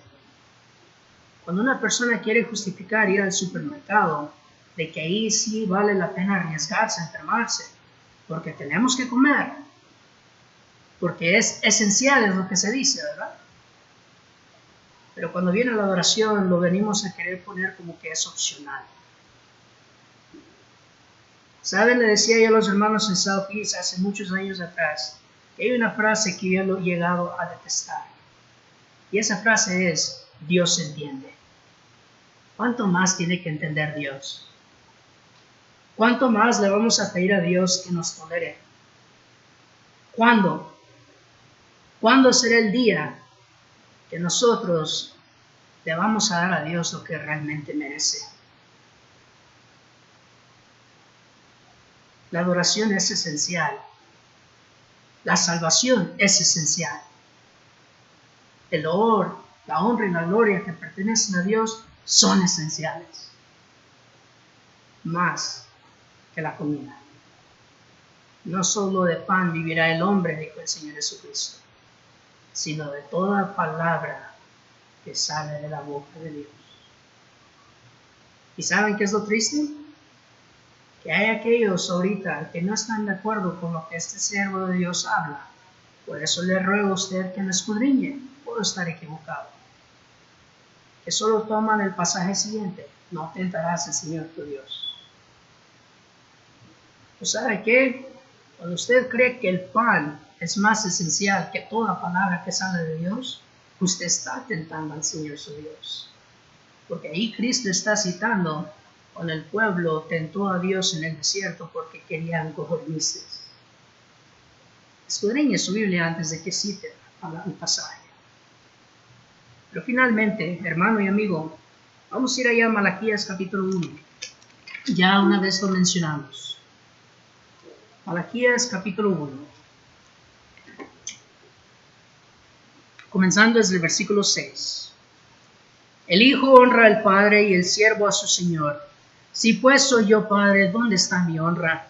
cuando una persona quiere justificar ir al supermercado de que ahí sí vale la pena arriesgarse a enfermarse, porque tenemos que comer, porque es esencial, es lo que se dice, ¿verdad? Pero cuando viene la adoración lo venimos a querer poner como que es opcional. ¿Saben? Le decía yo a los hermanos en Southeast hace muchos años atrás, que hay una frase que yo he llegado a detestar. Y esa frase es, Dios entiende. ¿Cuánto más tiene que entender Dios? ¿Cuánto más le vamos a pedir a Dios que nos tolere? ¿Cuándo? ¿Cuándo será el día que nosotros le vamos a dar a Dios lo que realmente merece? La adoración es esencial. La salvación es esencial. El loor, la honra y la gloria que pertenecen a Dios son esenciales. Más que la comida. No solo de pan vivirá el hombre, dijo el Señor Jesucristo, sino de toda palabra que sale de la boca de Dios. ¿Y saben qué es lo triste? Que hay aquellos ahorita que no están de acuerdo con lo que este siervo de Dios habla. Por eso le ruego a usted que me escudriñe. Puedo estar equivocado. Que solo toman el pasaje siguiente. No tentarás al Señor tu Dios. ¿Pues sabe qué? Cuando usted cree que el pan es más esencial que toda palabra que sale de Dios, usted está tentando al Señor su Dios. Porque ahí Cristo está citando cuando el pueblo tentó a Dios en el desierto porque querían codornices. Escudriñe su Biblia antes de que cite el pasaje. Pero finalmente, hermano y amigo, vamos a ir allá a Malaquías capítulo 1. Ya una vez lo mencionamos. Malaquías capítulo 1. Comenzando desde el versículo 6. El hijo honra al padre y el siervo a su señor. Si pues soy yo padre, ¿dónde está mi honra?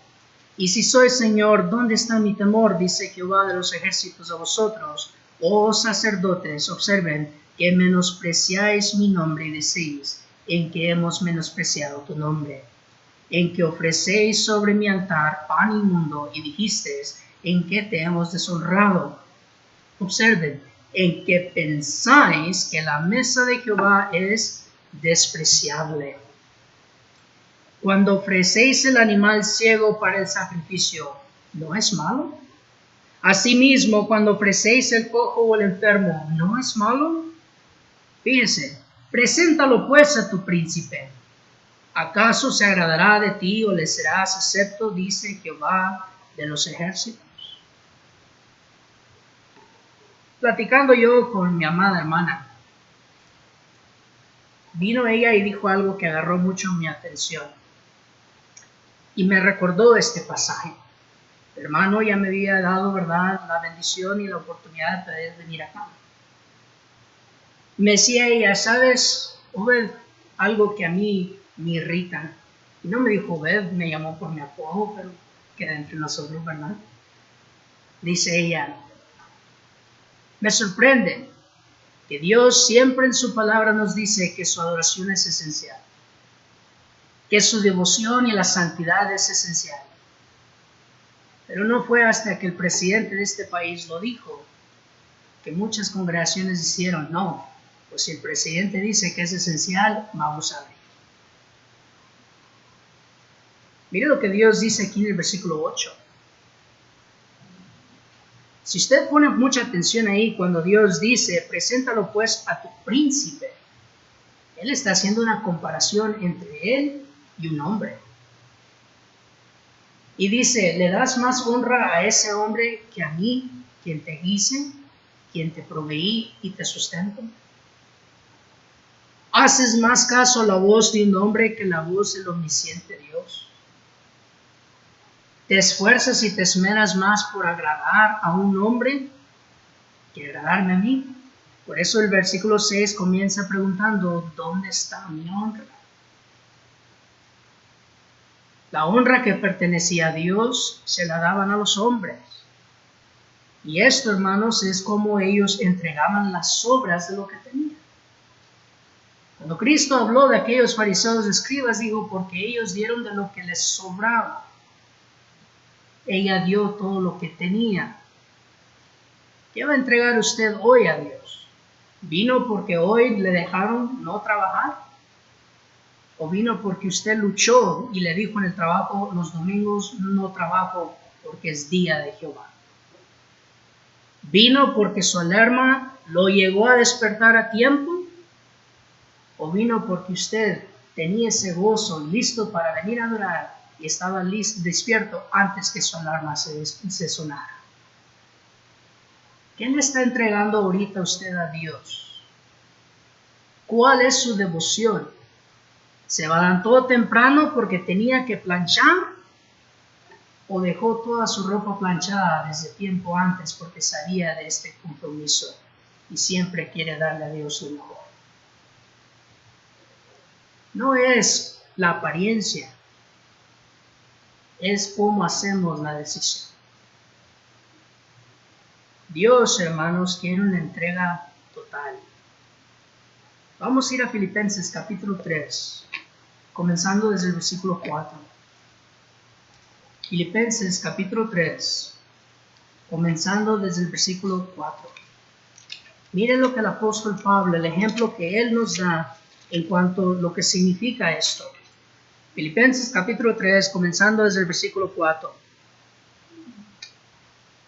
Y si soy señor, ¿dónde está mi temor? Dice Jehová de los ejércitos a vosotros. Oh sacerdotes, observen que menospreciáis mi nombre y decís, en que hemos menospreciado tu nombre. En que ofrecéis sobre mi altar pan inmundo y dijisteis, en que te hemos deshonrado. Observen, en que pensáis que la mesa de Jehová es despreciable. Cuando ofrecéis el animal ciego para el sacrificio, ¿no es malo? Asimismo, cuando ofrecéis el cojo o el enfermo, ¿no es malo? Fíjense, preséntalo pues a tu príncipe. ¿Acaso se agradará de ti o le serás acepto? Dice Jehová de los ejércitos. Platicando yo con mi amada hermana, vino ella y dijo algo que agarró mucho mi atención. Y me recordó este pasaje. El hermano ya me había dado, ¿verdad?, la bendición y la oportunidad de venir acá. Me decía ella, ¿sabes, Obed, algo que a mí me irrita? Y no me dijo Obed, me llamó por mi apodo, pero queda entre nosotros, ¿verdad? Dice ella, me sorprende que Dios siempre en su palabra nos dice que su adoración es esencial, que su devoción y la santidad es esencial. Pero no fue hasta que el presidente de este país lo dijo que muchas congregaciones dijeron, no, pues si el presidente dice que es esencial, vamos a ver. Mire lo que Dios dice aquí en el versículo 8. Si usted pone mucha atención ahí, cuando Dios dice, preséntalo pues a tu príncipe, Él está haciendo una comparación entre él y un hombre. Y dice, ¿le das más honra a ese hombre que a mí, quien te hice, quien te proveí y te sustento? ¿Haces más caso a la voz de un hombre que la voz del omnisciente Dios? ¿Te esfuerzas y te esmeras más por agradar a un hombre que agradarme a mí? Por eso el versículo 6 comienza preguntando, ¿dónde está mi honra? La honra que pertenecía a Dios se la daban a los hombres. Y esto, hermanos, es como ellos entregaban las obras de lo que tenían. Cuando Cristo habló de aquellos fariseos y escribas, dijo, porque ellos dieron de lo que les sobraba. Ella dio todo lo que tenía. ¿Qué va a entregar usted hoy a Dios? ¿Vino porque hoy le dejaron no trabajar? ¿O vino porque usted luchó y le dijo en el trabajo, los domingos no trabajo porque es día de Jehová? ¿Vino porque su alarma lo llegó a despertar a tiempo? ¿O vino porque usted tenía ese gozo listo para venir a adorar y estaba despierto antes que su alarma se sonara? ¿Qué le está entregando ahorita usted a Dios? ¿Cuál es su devoción? ¿Se levantó temprano porque tenía que planchar? ¿O dejó toda su ropa planchada desde tiempo antes porque sabía de este compromiso y siempre quiere darle a Dios lo mejor? No es la apariencia, es cómo hacemos la decisión. Dios, hermanos, quiere una entrega total. Vamos a ir a Filipenses capítulo 3, comenzando desde el versículo 4. Filipenses capítulo 3, comenzando desde el versículo 4. Miren lo que el apóstol Pablo, el ejemplo que él nos da en cuanto a lo que significa esto. Filipenses capítulo 3, comenzando desde el versículo 4.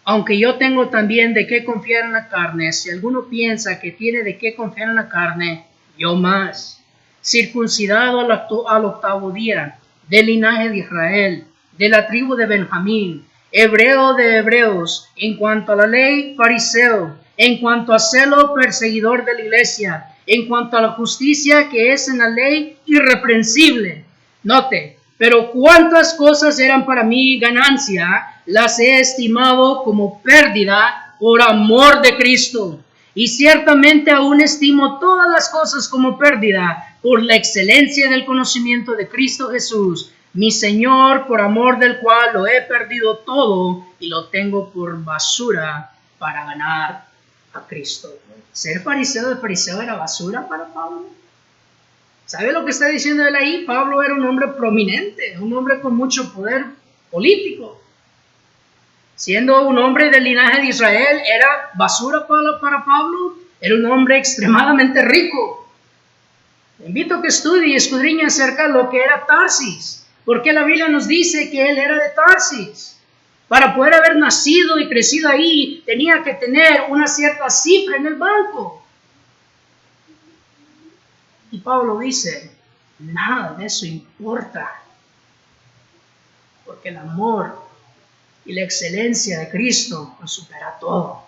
Aunque yo tengo también de qué confiar en la carne, si alguno piensa que tiene de qué confiar en la carne, yo más. Circuncidado al octavo día, del linaje de Israel, de la tribu de Benjamín, hebreo de hebreos, en cuanto a la ley, fariseo, en cuanto a celo, perseguidor de la iglesia, en cuanto a la justicia que es en la ley, irreprensible. Note, pero cuántas cosas eran para mí ganancia, las he estimado como pérdida por amor de Cristo. Y ciertamente aún estimo todas las cosas como pérdida por la excelencia del conocimiento de Cristo Jesús, mi Señor, por amor del cual lo he perdido todo y lo tengo por basura para ganar a Cristo. Ser fariseo de fariseo era basura para Pablo. ¿Sabe lo que está diciendo él ahí? Pablo era un hombre prominente, un hombre con mucho poder político. Siendo un hombre del linaje de Israel, ¿era basura para Pablo? Era un hombre extremadamente rico. Le invito a que estudie y escudriñe acerca de lo que era Tarsis. Porque la Biblia nos dice que él era de Tarsis. Para poder haber nacido y crecido ahí, tenía que tener una cierta cifra en el banco. Y Pablo dice, nada de eso importa. Porque el amor y la excelencia de Cristo lo supera todo.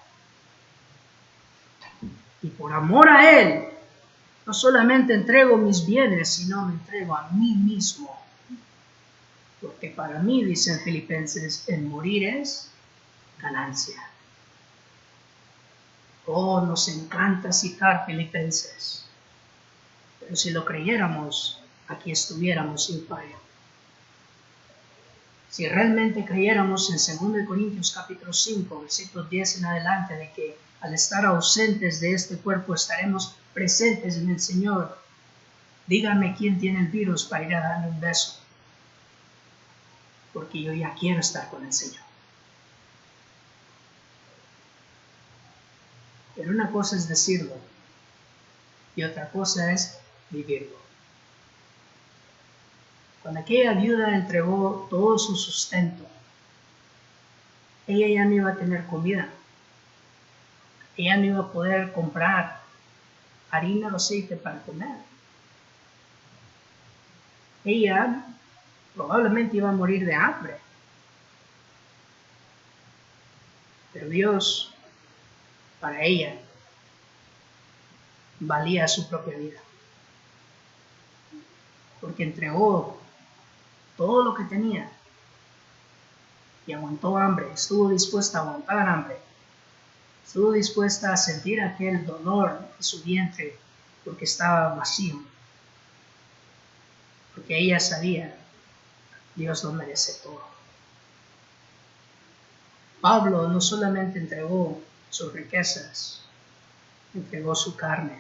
Y por amor a Él, No solamente entrego mis bienes, sino me entrego a mí mismo. Porque para mí, dicen Filipenses, el morir es ganancia. Oh, nos encanta citar Filipenses. Pero si lo creyéramos, aquí estuviéramos sin fallo. Si realmente creyéramos en 2 Corintios capítulo 5, versículos 10 en adelante, de que al estar ausentes de este cuerpo estaremos presentes en el Señor, dígame quién tiene el virus para ir a darle un beso. Porque yo ya quiero estar con el Señor. Pero una cosa es decirlo y otra cosa es vivirlo. Cuando aquella viuda entregó todo su sustento, ella ya no iba a tener comida. Ella no iba a poder comprar harina o aceite para comer. Ella probablemente iba a morir de hambre. Pero Dios, para ella, valía su propia vida. Porque entregó todo lo que tenía y aguantó hambre, estuvo dispuesta a aguantar hambre, estuvo dispuesta a sentir aquel dolor de su vientre porque estaba vacío, porque ella sabía, Dios lo merece todo. Pablo no solamente entregó sus riquezas, entregó su carne.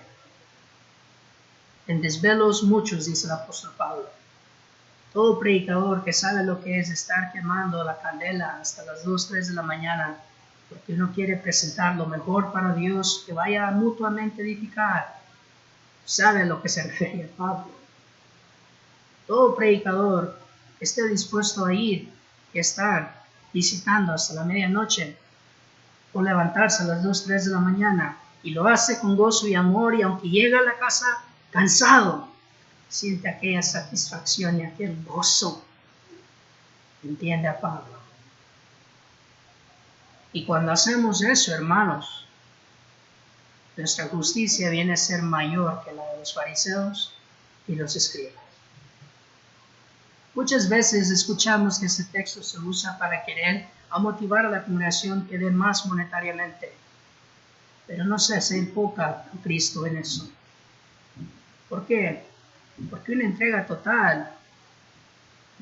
En desvelos muchos, dice el apóstol Pablo. Todo predicador que sabe lo que es estar quemando la candela hasta las 2, 3 de la mañana, porque uno quiere presentar lo mejor para Dios, que vaya a mutuamente edificar, sabe a lo que se refiere Pablo. Todo predicador que esté dispuesto a ir y estar visitando hasta la medianoche, o levantarse a las 2, 3 de la mañana, y lo hace con gozo y amor, y aunque llega a la casa cansado, siente aquella satisfacción y aquel gozo. Entiende a Pablo. Y cuando hacemos eso, hermanos, nuestra justicia viene a ser mayor que la de los fariseos y los escribas. Muchas veces escuchamos que este texto se usa para querer motivar a la congregación que dé más monetariamente, pero no se enfoca a Cristo en eso. ¿Por qué? Porque una entrega total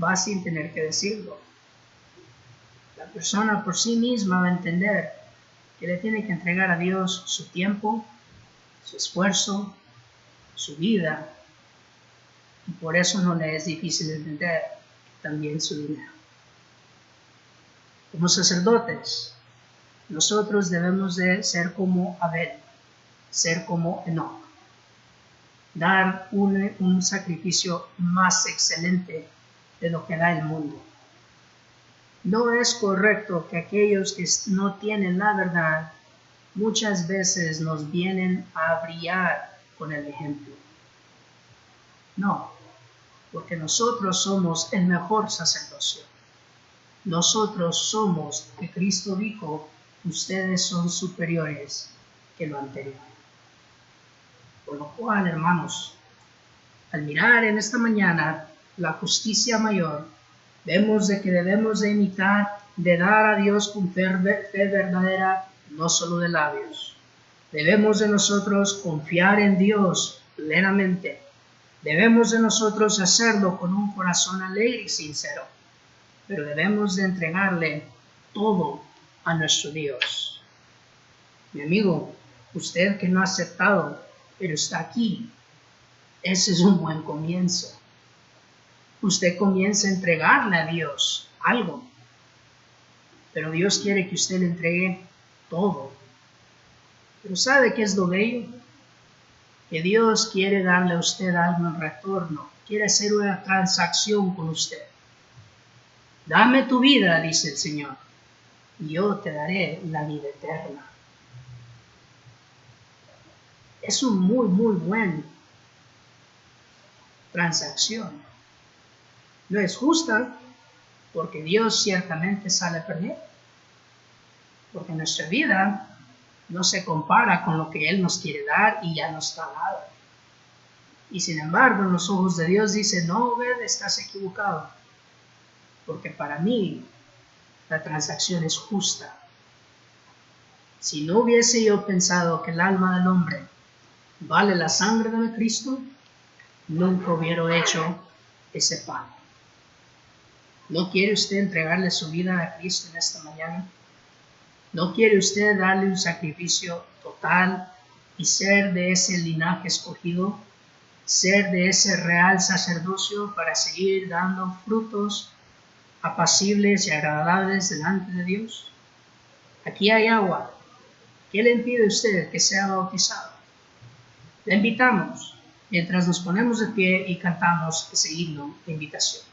va sin tener que decirlo. La persona por sí misma va a entender que le tiene que entregar a Dios su tiempo, su esfuerzo, su vida, y por eso no le es difícil entender también su dinero. Como sacerdotes, nosotros debemos de ser como Abel, ser como Enoc, dar un sacrificio más excelente de lo que da el mundo. No es correcto que aquellos que no tienen la verdad muchas veces nos vienen a brillar con el ejemplo. No, porque nosotros somos el mejor sacerdocio. Nosotros somos, que Cristo dijo, ustedes son superiores que lo anterior. Por lo cual, hermanos, al mirar en esta mañana la justicia mayor, vemos de que debemos de imitar, de dar a Dios con fe verdadera, no solo de labios. Debemos de nosotros confiar en Dios plenamente. Debemos de nosotros hacerlo con un corazón alegre y sincero. Pero debemos de entregarle todo a nuestro Dios. Mi amigo, usted que no ha aceptado, pero está aquí, ese es un buen comienzo. Usted comienza a entregarle a Dios algo, pero Dios quiere que usted le entregue todo. Pero ¿sabe qué es lo bello? Que Dios quiere darle a usted algo en retorno, quiere hacer una transacción con usted. Dame tu vida, dice el Señor, y yo te daré la vida eterna. Es un muy buen transacción. No es justa, porque Dios ciertamente sale perdiendo. Porque nuestra vida no se compara con lo que Él nos quiere dar y ya nos está dado. Y sin embargo, en los ojos de Dios dice, no, Obed, estás equivocado. Porque para mí la transacción es justa. Si no hubiese yo pensado que el alma del hombre vale la sangre de Cristo, nunca hubiera hecho ese pago. ¿No quiere usted entregarle su vida a Cristo en esta mañana? ¿No quiere usted darle un sacrificio total y ser de ese linaje escogido? Ser de ese real sacerdocio para seguir dando frutos apacibles y agradables delante de Dios. Aquí hay agua. ¿Qué le impide a usted que sea bautizado? Le invitamos, mientras nos ponemos de pie y cantamos ese himno de invitación.